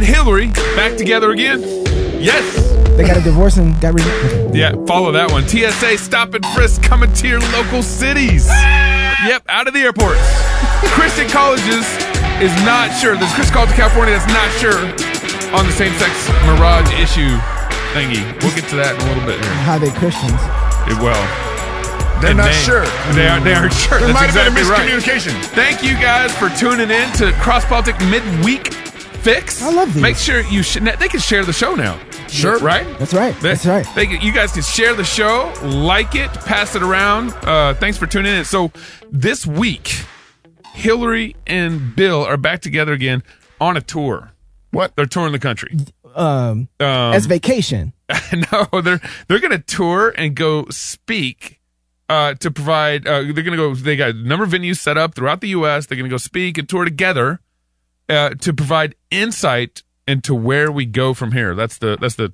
and Hillary back together again. Yes. They got a divorce and got remarried. Yeah, follow that one. TSA stop and frisk coming to your local cities. Yep, out of the airports. Christian colleges is not sure. There's Christian College of California that's not sure on the same-sex marriage issue thingy. We'll get to that in a little bit here. How they Christians? They're not sure. They aren't sure. There might That's have been a exactly miscommunication. Right. Thank you guys for tuning in to Cross Politic Midweek Fix. I love these. Make sure they can share the show now. Sure. Right? That's right. That's right. You guys can share the show, like it, pass it around. Thanks for tuning in. So this week, Hillary and Bill are back together again on a tour. What? They're touring the country. As vacation. No, they're going to tour and go speak to provide. They're going to go. They got a number of venues set up throughout the U.S. They're going to go speak and tour together to provide insight into where we go from here. That's the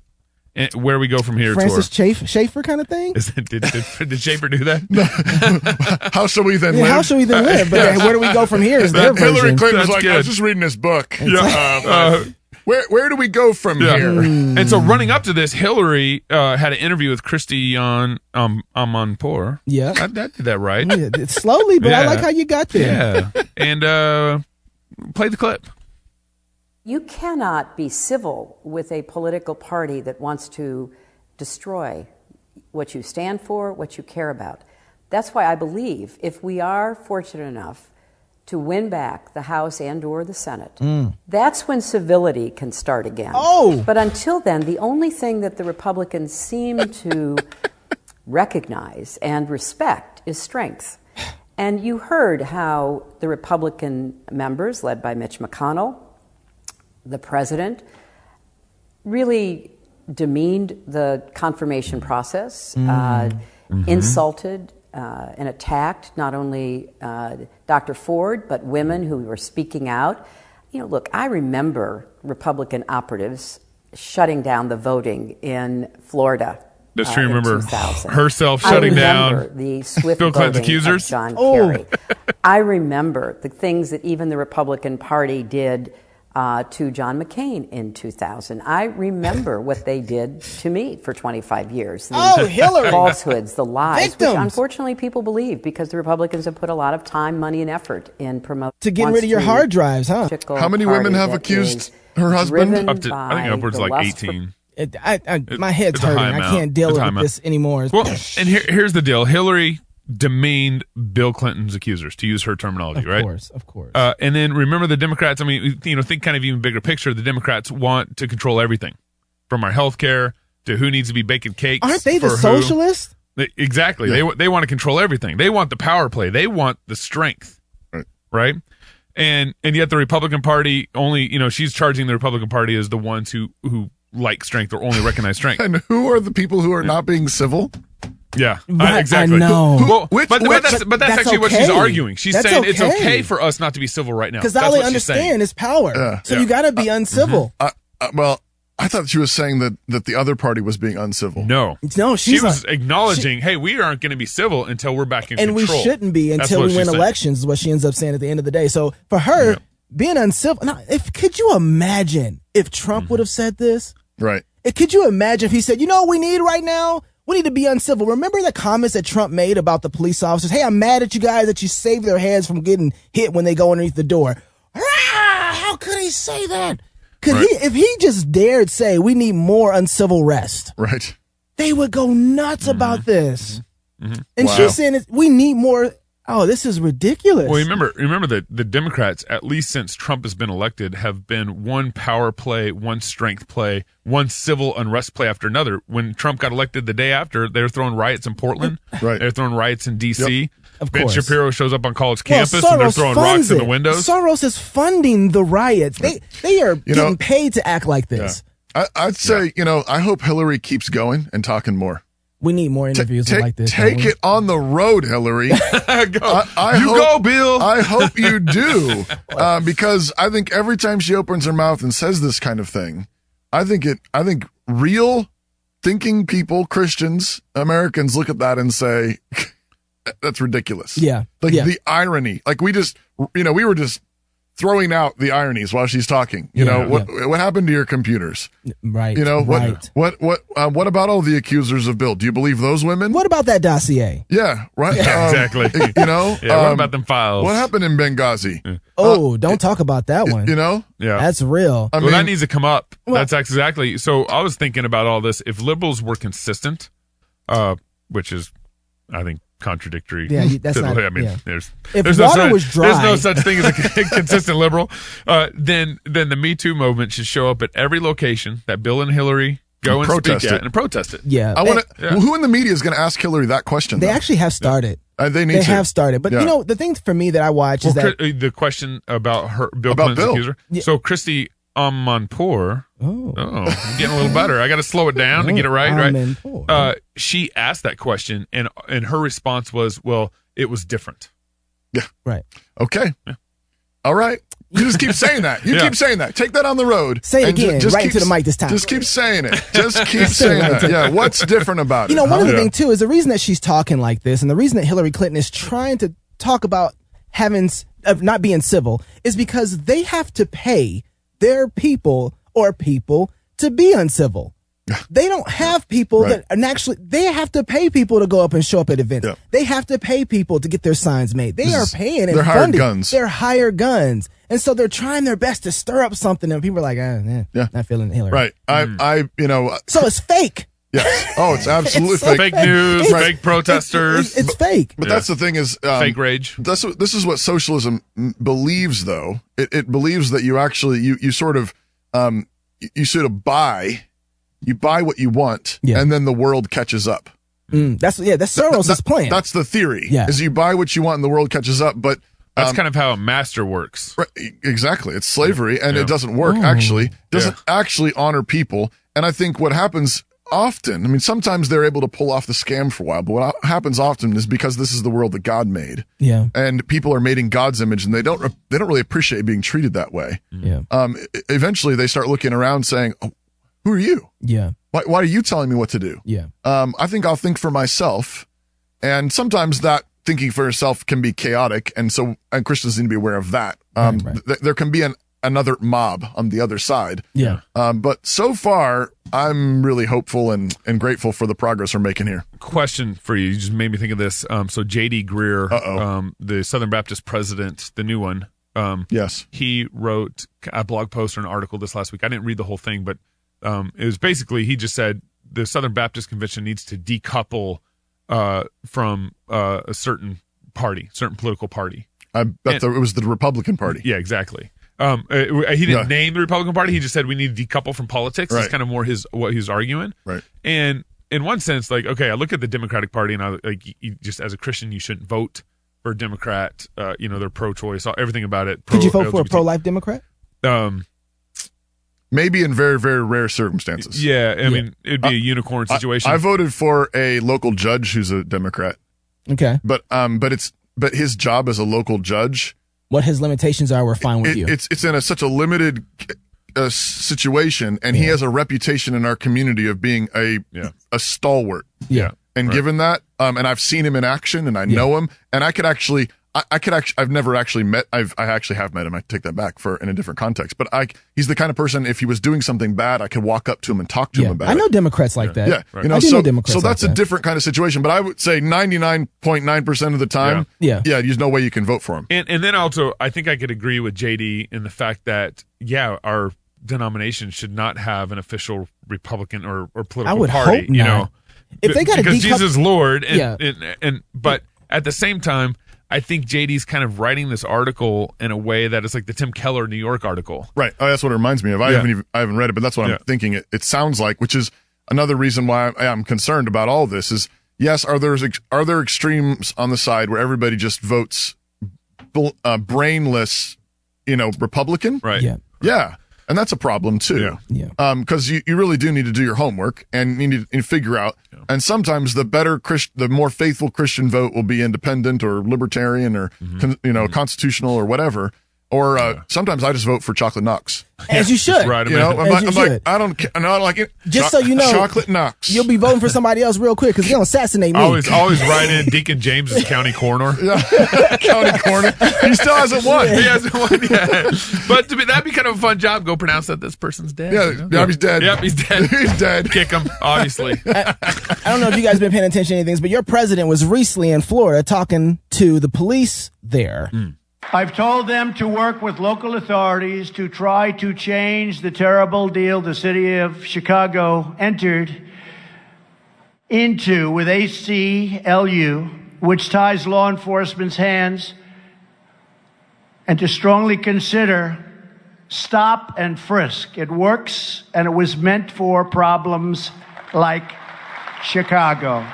where we go from here. Francis tour. Schaeffer kind of thing. Did Schaeffer do that? How shall we then live? How shall we then live? But where do we go from here? Is their Hillary version. Clinton was That's like, good. I was just reading this book. Yeah. Where do we go from here? And so running up to this, Hillary had an interview with Christiane Amanpour. Yeah. I did that right. Yeah, it's slowly, but I Yeah. like how you got there. Yeah. And play the clip. You cannot be civil with a political party that wants to destroy what you stand for, what you care about. That's why I believe if we are fortunate enough to win back the House and or the Senate, that's when civility can start again. Oh. But until then, the only thing that the Republicans seem to recognize and respect is strength. And you heard how the Republican members, led by Mitch McConnell, the president, really demeaned the confirmation process, insulted and attacked not only Dr. Ford, but women who were speaking out. You know, look, I remember Republican operatives shutting down the voting in Florida. Does she remember 2000. herself shutting down the swift Bill Clinton's voting accusers? of John Kerry. I remember the things that even the Republican Party did to John McCain in 2000. I remember what they did to me for 25 years. Hillary. Falsehoods, the lies, Victims. which unfortunately people believe because the Republicans have put a lot of time, money, and effort in promoting. To get rid of your hard drives, huh? How many women have accused her husband? Up to, I think upwards of like 18. My head's it's a high hurting. I amount. can't deal It's a high with amount. this anymore. Well, and here's the deal. Hillary demeaned Bill Clinton's accusers, to use her terminology, right? Of course. And then remember the Democrats, I mean, think kind of even bigger picture. The Democrats want to control everything from our health care to who needs to be baking cakes. Aren't they the for who. socialists? Exactly. Yeah. They want to control everything. They want the power play. They want the strength. Right? And yet the Republican Party only, she's charging the Republican Party as the ones who like strength or only recognize strength. And who are the people who are not being civil? Yeah, Right, exactly. I know. Well, Which- but that's that's actually what she's okay. arguing. She's That's saying it's okay. okay for us not to be civil right now. Because That's all they what she's saying. understand is power. So you got to be uncivil. Well, I thought she was saying that the other party was being uncivil. No, She was acknowledging, hey, we aren't going to be civil until we're back in and control. we shouldn't be That's until what we win she's saying. elections, is what she ends up saying at the end of the day. So for her, being uncivil. Now, could you imagine if Trump would have said this? Right. Could you imagine if he said, you know what we need right now? We need to be uncivil. Remember the comments that Trump made about the police officers? Hey, I'm mad at you guys that you save their heads from getting hit when they go underneath the door. How could he say that? If he just dared say we need more uncivil rest, Right. they would go nuts about this. And Wow. she's saying we need more. Oh, this is ridiculous. Well, remember that the Democrats, at least since Trump has been elected, have been one power play, one strength play, one civil unrest play after another. When Trump got elected the day after, they were throwing riots in Portland. Right. They're throwing riots in D.C. Yep. Of Ben course. Shapiro shows up on college Well, campus and they're throwing rocks in the windows. Soros is funding the riots. They are getting paid to act like this. I'd say, I hope Hillary keeps going and talking more. We need more interviews like this. Take it on the road, Hillary. Go, Bill. I hope you do, because I think every time she opens her mouth and says this kind of thing, I think real thinking people, Christians, Americans look at that and say, that's ridiculous. Yeah. The irony, like we were just throwing out the ironies while she's talking. You know, what happened to your computers? Right. You know, right. what about all the accusers of Bill? Do you believe those women? What about that dossier? Yeah, right. Exactly. You know, what about them files? What happened in Benghazi? Don't talk about that one. You know? Yeah. That's real. Well, that needs to come up. That's exactly. So I was thinking about all this. If liberals were consistent, which is, I think, contradictory. Yeah, that's not. I mean, yeah. there's water was dry, there's no such thing as a consistent liberal. Then the Me Too movement should show up at every location that Bill and Hillary go and speak at and protest it. Yeah, I want to. Who in the media is going to ask Hillary that question? They actually have started. They have started, but you know the thing for me that I watch is that the question about Bill Clinton's accuser. Yeah. So Christy Amanpour. Oh, I'm getting a little better. I got to slow it down to get it right. She asked that question, and her response was, "Well, it was different." Yeah. Right. Okay. Yeah. All right. You just keep saying that. You keep saying that. Take that on the road. Say it again. Just right into the mic this time. Just keep saying it. Just keep saying that. Yeah. What's different about it? You know, one of the things too is the reason that she's talking like this, and the reason that Hillary Clinton is trying to talk about not being civil, is because they have to pay their people to be uncivil. They don't have people that actually, they have to pay people to go up and show up at events. Yeah. They have to pay people to get their signs made. They are paying and funding. They're hired guns. And so they're trying their best to stir up something, and people are like, not feeling Hillary. Right. So it's fake. Yes. Oh, it's absolutely fake. Fake news, fake protesters. It's fake. But that's the thing is... fake rage. This is what socialism believes, though. It believes that you actually, you sort of buy... You buy what you want, and then the world catches up. That's Soros' plan. That's the theory. Is you buy what you want, and the world catches up. But that's kind of how a master works. Right, exactly. It's slavery, and it doesn't work. Actually, doesn't actually honor people. And I think what happens often, I mean, sometimes they're able to pull off the scam for a while, but what happens often is because this is the world that God made. Yeah. And people are made in God's image, and they don't really appreciate being treated that way. Yeah. Eventually, they start looking around, saying, "Oh, who are you? Yeah. Why are you telling me what to do?" Yeah. I think I'll think for myself. And sometimes that thinking for yourself can be chaotic. And Christians need to be aware of that. There can be another mob on the other side. Yeah. But so far, I'm really hopeful and grateful for the progress we're making here. Question for you. You just made me think of this. So J.D. Greer, the Southern Baptist president, the new one. Yes. He wrote a blog post or an article this last week. I didn't read the whole thing, but it was basically, he just said the Southern Baptist Convention needs to decouple from a certain political party. I bet it was the Republican Party. Yeah, exactly. He didn't name the Republican Party. He just said we need to decouple from politics. Right. It's kind of more what he's arguing. Right. And in one sense, like, okay, I look at the Democratic Party, and just as a Christian, you shouldn't vote for a Democrat. They're pro-choice, everything about it. Could you vote for a pro-life Democrat? Maybe in very, very rare circumstances. Yeah, I mean, it'd be a unicorn situation. I voted for a local judge who's a Democrat. Okay. But his job as a local judge, what his limitations are, we're fine with you. It's in such a limited situation, and he has a reputation in our community of being a stalwart. Yeah. And given that, and I've seen him in action, and I know him, and I've never actually met. I actually have met him. I take that back in a different context. But he's the kind of person, if he was doing something bad, I could walk up to him and talk to him about it. I know Democrats like that. Yeah, right. I know Democrats. So that's a different kind of situation. But I would say 99.9% of the time, there's no way you can vote for him. And then also, I think I could agree with JD in the fact that our denomination should not have an official Republican or political I would party. Hope not. If they got because Jesus is Lord, but at the same time, I think JD's kind of writing this article in a way that is like the Tim Keller New York article. Right. Oh, that's what it reminds me of. I haven't read it, but that's what I'm thinking it sounds like, which is another reason why I'm concerned about all this is, yes, are there extremes on the side where everybody just votes brainless, Republican? Right. Yeah. And that's a problem too. Yeah. Because you really do need to do your homework and you need to figure out. Yeah. And sometimes the more faithful Christian vote will be independent or libertarian or constitutional or whatever. Or sometimes I just vote for chocolate Knox. As you should. Right, You know, I'm As you like, should. I don't like it. Just so you know, chocolate Knox. You'll be voting for somebody else real quick because they're going to assassinate me. Always write in Deacon James as county coroner. County corner. He still hasn't won. He hasn't won yet. But that'd be kind of a fun job. Go pronounce that this person's dead. Yeah, you know? he's dead. Yep, he's dead. He's dead. Kick him, obviously. I don't know if you guys been paying attention to anything, but your president was recently in Florida talking to the police there. I've told them to work with local authorities to try to change the terrible deal the city of Chicago entered into with ACLU, which ties law enforcement's hands, and to strongly consider stop and frisk. It works, and it was meant for problems like Chicago.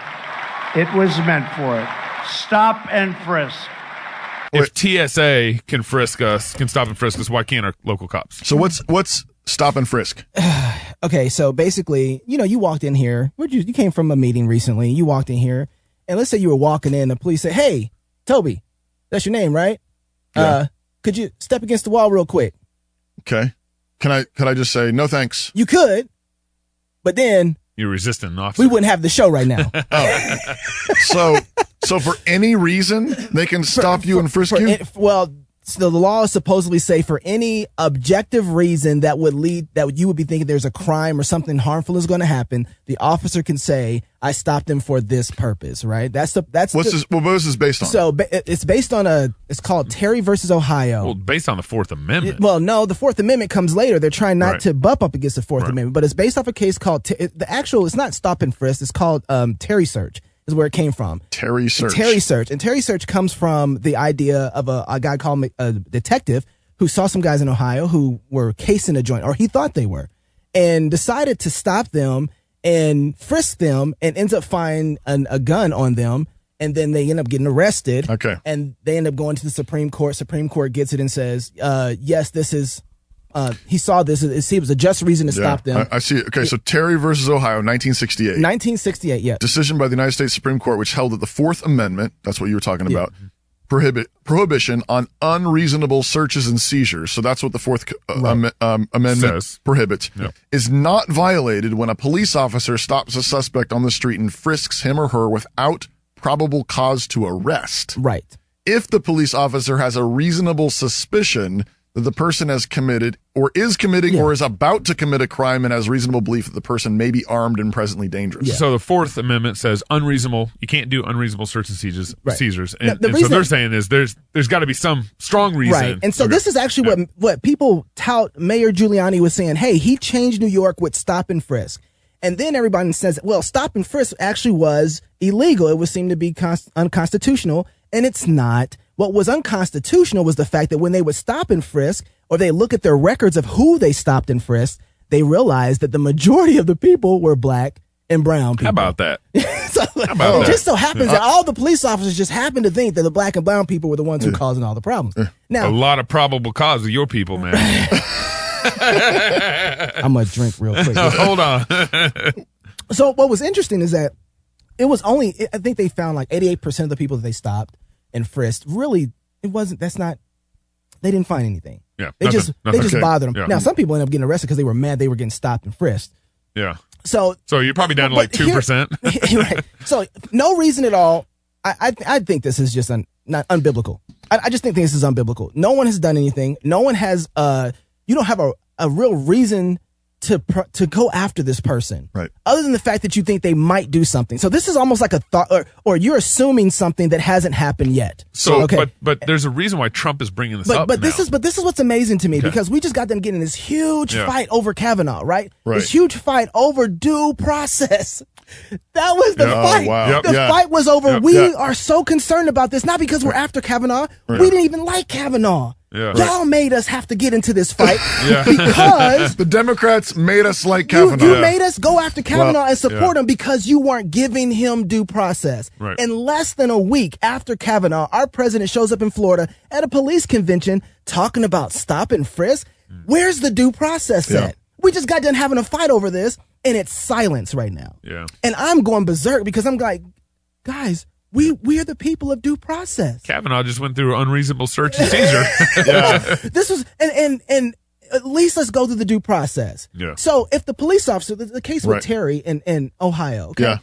It was meant for it. Stop and frisk. If TSA can stop and frisk us, why can't our local cops? So what's stop and frisk? Okay, so basically, you walked in here. You came from a meeting recently. You walked in here, and let's say you were walking in, the police said, "Hey, Toby, that's your name, right? Yeah. Could you step against the wall real quick?" Okay. Could I just say no thanks? You could, but then You're resisting an officer. we wouldn't have the show right now. So for any reason they can stop you and frisk you? So the law is supposedly say for any objective reason that you would be thinking there's a crime or something harmful is going to happen, the officer can say, "I stopped him for this purpose." Right? What is this based on? So it's based on it's called Terry versus Ohio. Well, based on the Fourth Amendment. Well, no, the Fourth Amendment comes later. They're trying not to bump up against the Fourth Amendment, but it's based off a case called it's not stop and frisk. It's called Terry search. Is where it came from. Terry search. And Terry search comes from the idea of a guy called a detective who saw some guys in Ohio who were casing a joint, or he thought they were, and decided to stop them and frisk them, and ends up finding a gun on them, and then they end up getting arrested. Okay. And they end up going to the Supreme Court. Supreme Court gets it and says, yes, this is. He saw this. It was a just reason to stop them. I see it. Okay, so Terry versus Ohio, 1968. 1968, yeah. Decision by the United States Supreme Court, which held that the Fourth Amendment, that's what you were talking about, prohibition on unreasonable searches and seizures, so that's what the Fourth Amendment says. Prohibits, is not violated when a police officer stops a suspect on the street and frisks him or her without probable cause to arrest. Right. If the police officer has a reasonable suspicion that the person has committed or is committing or is about to commit a crime and has reasonable belief that the person may be armed and presently dangerous. So the Fourth Amendment says unreasonable. You can't do unreasonable search and seizures. And, the and reason, so they're saying is there's got to be some strong reason. Right. And so this is actually what people tout. Mayor Giuliani was saying, hey, he changed New York with stop and frisk. And then everybody says, well, stop and frisk actually was illegal. It would seem to be unconstitutional, and it's not. What was unconstitutional was the fact that when they would stop and frisk, or they look at their records of who they stopped and frisked, they realized that the majority of the people were black and brown people. How about that? It just so happens that all the police officers just happen to think that the black and brown people were the ones who were causing all the problems. Now, a lot of probable cause of your people, man. I'm going to drink real quick. Hold on. So what was interesting is that it was only, I think they found like 88% of the people that they stopped and frisked, really, they didn't find anything. Yeah, They just bothered them. Yeah. Now, some people ended up getting arrested because they were mad they were getting stopped and frisked. Yeah. So you're probably down to like 2%. Right. So no reason at all. I think this is just not unbiblical. I just think this is unbiblical. No one has done anything. No one has, you don't have a real reason to go after this person, right? Other than the fact that you think they might do something. So this is almost like a thought, or you're assuming something that hasn't happened yet. So, okay. but there's a reason why Trump is bringing this up. But this is what's amazing to me, because we just got them getting this huge fight over Kavanaugh, right? This huge fight over due process. That was the fight. Wow. The fight was over. We are so concerned about this, not because we're after Kavanaugh. We didn't even like Kavanaugh. Yeah. Y'all made us have to get into this fight because the Democrats made us like Kavanaugh. You made us go after Kavanaugh and support him because you weren't giving him due process. Right. In less than a week after Kavanaugh, our president shows up in Florida at a police convention talking about stop and frisk. Where's the due process at? We just got done having a fight over this, and it's silence right now. Yeah. And I'm going berserk because I'm like, guys, We are the people of due process. Kavanaugh just went through unreasonable search and seizure. This was and at least let's go through the due process. Yeah. So if the police officer, the case with Right. Terry in Ohio, okay? Yeah.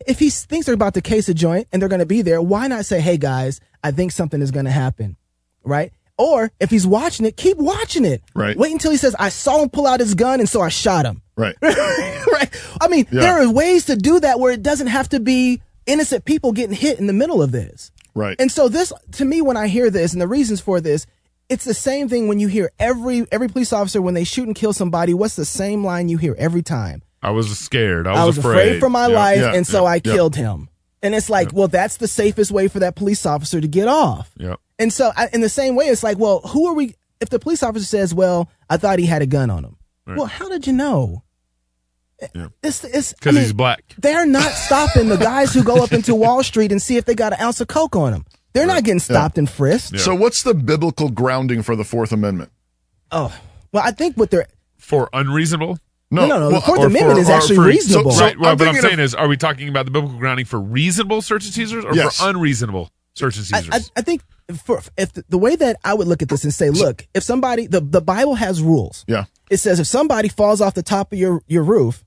If he thinks they're about to case a joint and they're going to be there, why not say, hey guys, I think something is going to happen, right? Or if he's watching it, keep watching it. Right. Wait until he says, I saw him pull out his gun and so I shot him. Right. Right. I mean, Yeah. there are ways to do that where it doesn't have to be innocent people getting hit in the middle of this. Right. And so this, to me, when I hear this and the reasons for this, it's the same thing when you hear every police officer, when they shoot and kill somebody, what's the same line you hear every time? I was scared. I was afraid for my life, Yeah. and so I Yeah. killed him. And it's like, well, that's the safest way for that police officer to get off. Yeah. And so in the same way, it's like, well, who are we? If the police officer says, well, I thought he had a gun on him. Right. Well, how did you know? Yeah. It's Because he's black. They're not stopping the guys who go up into Wall Street and see if they got an ounce of coke on them. They're not getting stopped and frisked. Yeah. So what's the biblical grounding for the Fourth Amendment? Oh, well, I think what they're For unreasonable? no. The well, Fourth or Amendment for- is or actually for- reasonable. so- Right. Well, I'm what I'm thinking saying is, are we talking about the biblical grounding for reasonable search and seizures or Yes. for unreasonable search and seizures? I think if the way that I would look at this and say, look, if somebody, the Bible has rules. Yeah. It says if somebody falls off the top of your roof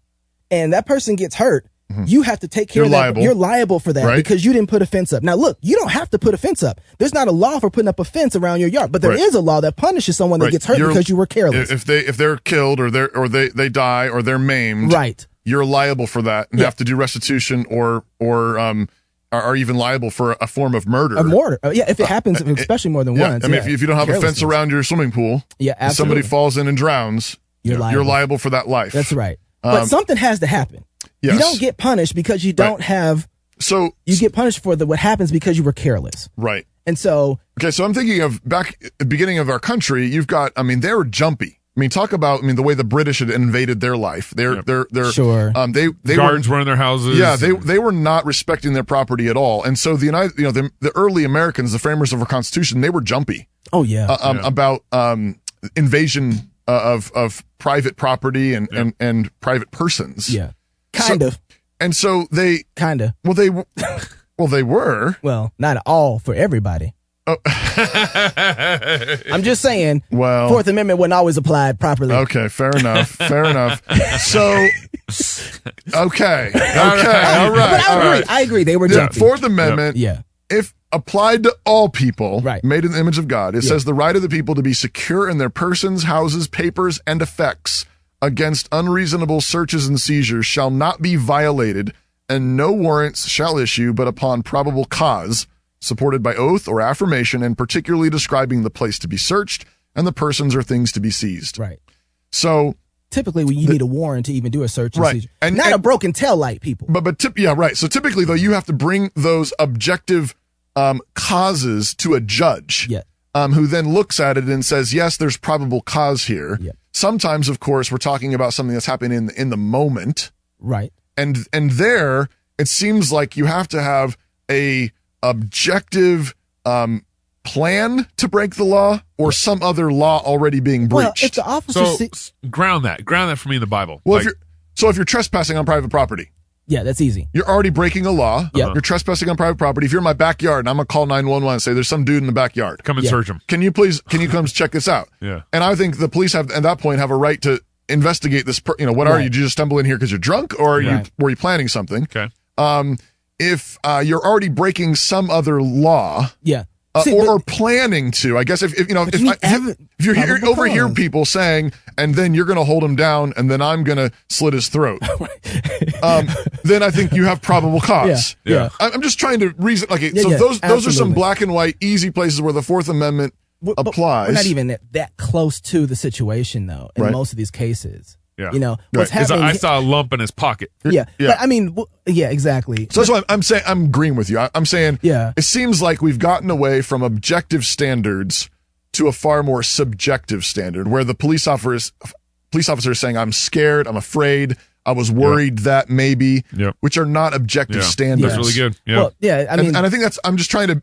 and that person gets hurt, you have to take care You're of that. liable. You're liable for that Right. because you didn't put a fence up. Now, look, you don't have to put a fence up. There's not a law for putting up a fence around your yard, but there Right. is a law that punishes someone that Right. gets hurt You're- because you were careless. If they're killed or they die or they're maimed, Right. you're liable for that and Yeah. have to do restitution or are even liable for a form of murder. A mortar. Yeah, if it happens, especially more than Yeah. once. I mean, yeah. if you don't have a fence Carelessness. around your swimming pool, Yeah, and somebody absolutely. falls in and drowns, You're you're liable. liable for that life. That's right. But something has to happen. Yes. You don't get punished because you don't have. So You get punished for what happens because you were careless. right. And so, Okay, so I'm thinking of back at the beginning of our country, you've got, I mean, they were jumpy. I mean, talk about, I mean, the way the British had invaded their life. They're Sure. They Gardens were were in their houses. yeah, they were not respecting their property at all. And so the early Americans, the framers of our Constitution, they were jumpy oh yeah, about invasion of private property and private persons. yeah, kind of. And so they were. Well, not all for everybody. Oh. I'm just saying. Well, Fourth Amendment wasn't always applied properly. okay, fair enough. Fair enough. So, okay, all right. But all right. I agree. They were The jumpy. Fourth Amendment, Yeah. if applied to all people, Right. made in the image of God, it says the right of the people to be secure in their persons, houses, papers, and effects against unreasonable searches and seizures shall not be violated, and no warrants shall issue but upon probable cause, supported by oath or affirmation, and particularly describing the place to be searched and the persons or things to be seized. Right. So, Typically, you need a warrant to even do a search and Right. seizure. And- Not and- a broken tail light, people. yeah, right. So typically, though, you have to bring those objective causes to a judge, Yeah. who then looks at it and says, yes, there's probable cause here. Yeah. Sometimes, of course, we're talking about something that's happening in the moment. Right. And there, it seems like you have to have a objective plan to break the law or some other law already being Well, breached. if the officer So ground that for me in the Bible. Well, Like, if you're trespassing on private property, yeah, that's easy. you're already breaking a law. Yeah. You're trespassing on private property. If you're in my backyard and I'm going to call 911 and say there's some dude in the backyard, come and Yeah. search them. can you come check this out? Yeah. And I think the police have, at that point, have a right to investigate this. What are Right. you? Did you just stumble in here because you're drunk or Right. were you planning something? Okay. If you're already breaking some other law, Yeah. See, or but- planning to, I guess if you need if you're probable overhear cause. people saying, and then you're going to hold him down, and then I'm going to slit his throat, then I think you have probable cause. Yeah. I'm just trying to reason. Like, so yeah, those are some absolutely. black and white, easy places where the Fourth Amendment But applies. We're not even that close to the situation, though, in Right. most of these cases. Yeah. You know, what's Right. 'Cause happening. I saw a lump in his pocket. Yeah. Yeah. But I mean, yeah, exactly. So that's why I'm saying I'm agreeing with you. I'm saying Yeah. it seems like we've gotten away from objective standards to a far more subjective standard, where the police officer is saying, "I'm scared, I'm afraid, I was worried that maybe," Yep. which are not objective Yeah. standards. That's really good. Yeah. Well, yeah, I mean, and I think I'm just trying to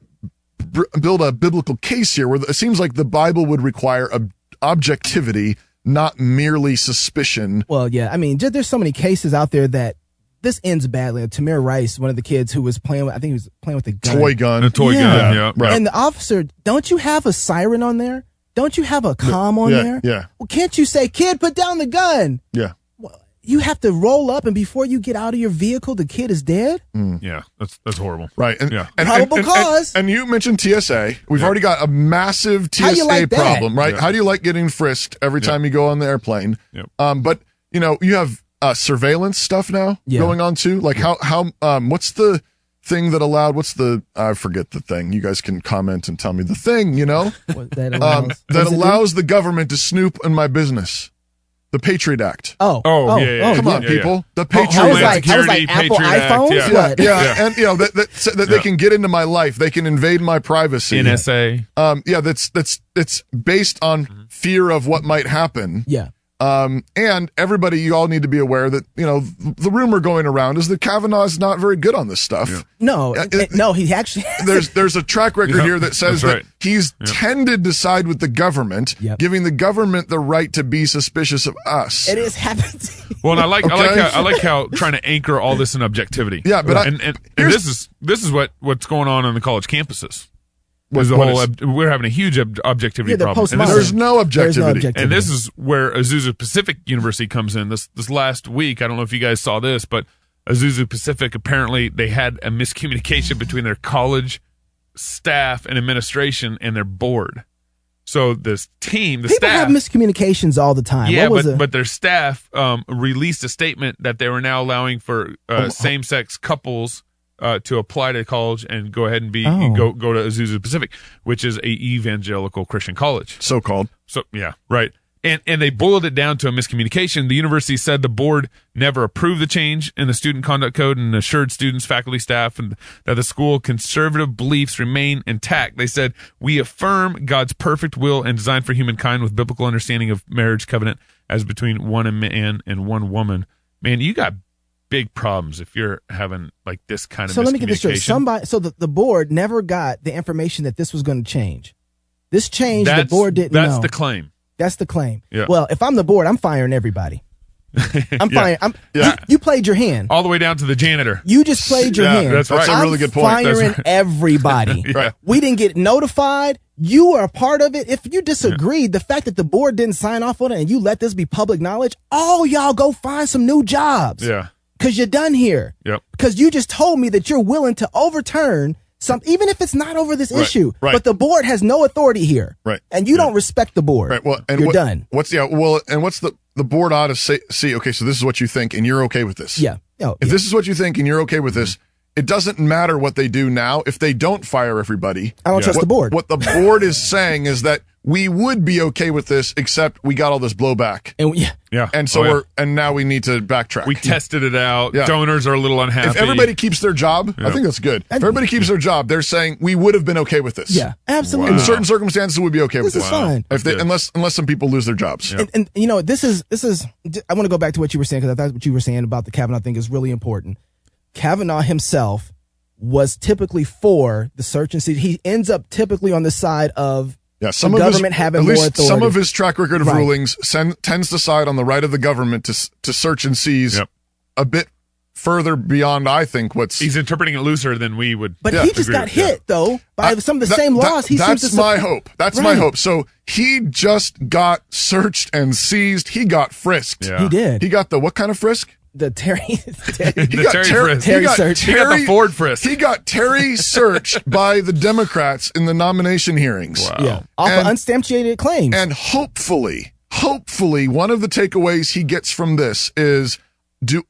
build a biblical case here, where it seems like the Bible would require objectivity, not merely suspicion. well, yeah, I mean, there's so many cases out there that this ends badly. Tamir Rice, one of the kids who was playing with, I think he was playing with a gun. Toy gun. A toy gun, yeah. Right. And the officer, don't you have a siren on there? Don't you have a comm on there? Yeah. Well, can't you say, kid, put down the gun? Yeah. Well, you have to roll up, and before you get out of your vehicle, the kid is dead? Yeah, that's horrible. Right. And, Yeah. Probable cause. And you mentioned TSA. We've already got a massive How do you TSA like that? problem, right? Yeah. How do you like getting frisked every time you go on the airplane? Yep. But you have surveillance stuff now going on too. Like how what's the thing that allowed? What's the I forget the thing. You guys can comment and tell me the thing. What that allows, that allows the government to snoop in my business. The Patriot Act. Yeah. Come on, yeah. people. The I Patriot was Act. like Apple Patriot Act, iPhones? yeah. What? Yeah, and that they can get into my life. They can invade my privacy. NSA. That's based on fear of what might happen. Yeah. And everybody, you all need to be aware that the rumor going around is that Kavanaugh is not very good on this stuff. Yeah. No, he actually. There's a track record here that says that's right. that he's tended to side with the government, giving the government the right to be suspicious of us. It is happening. Well, and Okay. I like how trying to anchor all this in objectivity. Yeah, but and this is what's going on the college campuses. What We're having a huge objectivity the problem. And postmodern. There's no objectivity. And this is where Azusa Pacific University comes in. This last week, I don't know if you guys saw this, but Azusa Pacific, apparently they had a miscommunication between their college staff and administration and their board. So this team, People staff, have miscommunications all the time. yeah, What was but their staff released a statement that they were now allowing for same-sex couples to apply to college and go ahead and go to Azusa Pacific, which is a evangelical Christian college. So-called. So yeah, right. And they boiled it down to a miscommunication. The university said the board never approved the change in the student conduct code and assured students, faculty, staff, and that the school conservative beliefs remain intact. They said, we affirm God's perfect will and design for humankind with biblical understanding of marriage covenant as between one man and one woman. Man, you got big problems if you're having like this kind of So miscommunication. let me get this straight. The board never got the information that this was going to change. This changed. The board didn't know. That's the claim. That's the claim. Yeah. Well, if I'm the board, I'm firing everybody. I'm firing. You played your hand. All the way down to the janitor. You just played your hand. That's right. That's a really good point. I'm firing That's right. everybody. Right. We didn't get notified. You are a part of it. If you disagreed, the fact that the board didn't sign off on it and you let this be public knowledge, all y'all go find some new jobs. Yeah. Because you're done here. Yep. Because you just told me that you're willing to overturn some, even if it's not over this issue. right. But the board has no authority here. Right. And you don't respect the board. Right. Well, and you're done. What's the board ought to see, okay, so this is what you think and you're okay with this. Yeah. If this is what you think and you're okay with this, it doesn't matter what they do now. If they don't fire everybody, I don't trust the board. What the board is saying is that we would be okay with this, except we got all this blowback. And Yeah. And so now we need to backtrack. We tested it out. Yeah. Donors are a little unhappy. If everybody keeps their job, I think that's good. If everybody keeps their job, they're saying we would have been okay with this. Yeah, absolutely. In certain circumstances, we'd be okay with This this. is fine. If they, unless some people lose their jobs. Yeah. And this is I want to go back to what you were saying, because I thought what you were saying about the Kavanaugh thing is really important. Kavanaugh himself was typically for the search and seize. He ends up typically on the side of the government having more authority. Some of his track record of rulings tends to side on the right of the government to search and seize a bit further beyond, I think, he's interpreting it looser than we would. But he just got hit though by some of the same laws. That's my hope. That's my hope. So he just got searched and seized. He got frisked. Yeah. He did. He got the what kind of frisk? The Terry Frisk. Terry search. He got the Ford frisk. He got Terry searched by the Democrats in the nomination hearings. Wow. Yeah, off of unsubstantiated claims. And hopefully, one of the takeaways he gets from this is, do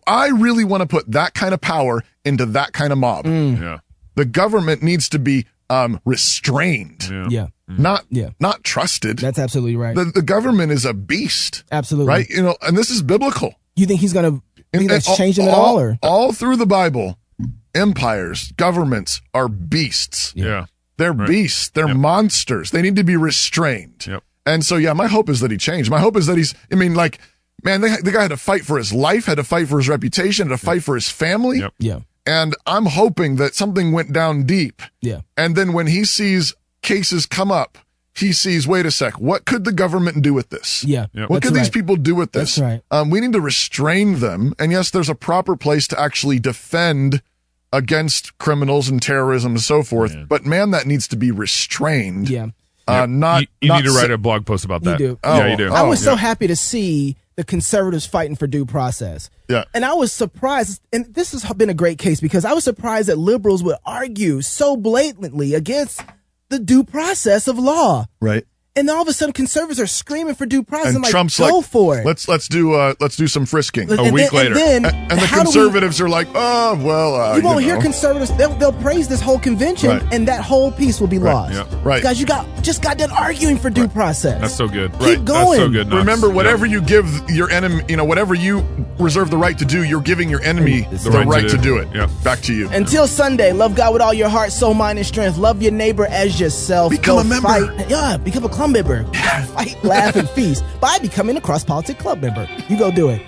I really want to put that kind of power into that kind of mob? Yeah. The government needs to be restrained. Yeah. Not trusted. That's absolutely right. The government is a beast. Absolutely. Right? And this is biblical. You think he's going to change him at all? Or? All through the Bible, empires, governments are beasts. Yeah. They're beasts. They're monsters. They need to be restrained. Yep. And so, my hope is that he changed. My hope is that the guy had to fight for his life, had to fight for his reputation, had to fight for his family. Yep. Yeah. And I'm hoping that something went down deep. Yeah. And then when he sees cases come up he sees, wait a sec, what could the government do with this? Yeah. Yep. What could these right. people do with this? That's right. We need to restrain them. And yes, there's a proper place to actually defend against criminals and terrorism and so forth. Man. But man, that needs to be restrained. Yeah. Not you not need to write a blog post about that. do. Yeah, you do. I was so yeah. happy to see the conservatives fighting for due process. Yeah. And I was surprised, and this has been a great case because I was surprised that liberals would argue so blatantly against the due process of law. right. And all of a sudden, conservatives are screaming for due process. And I'm like, Trump's go like, for it. let's do some frisking. And week then- later. And, then, And the how do we- conservatives are like, oh well, You won't hear know. conservatives. They'll praise this whole convention, Right. and that whole piece will be lost. yeah. Right. Guys, you just got done arguing for due process. That's so good. Keep going. That's so good. Knox. Remember, whatever Yep. you give your enemy, whatever you reserve the right to do, you're giving your enemy the right right to to do. do it. Yep. Back to you. Until Sunday, love God with all your heart, soul, mind, and strength. Love your neighbor as yourself. Become Go a member. Fight. Yeah, become a club member. Fight, laugh, and feast by becoming a Cross Politic Club member. You go do it.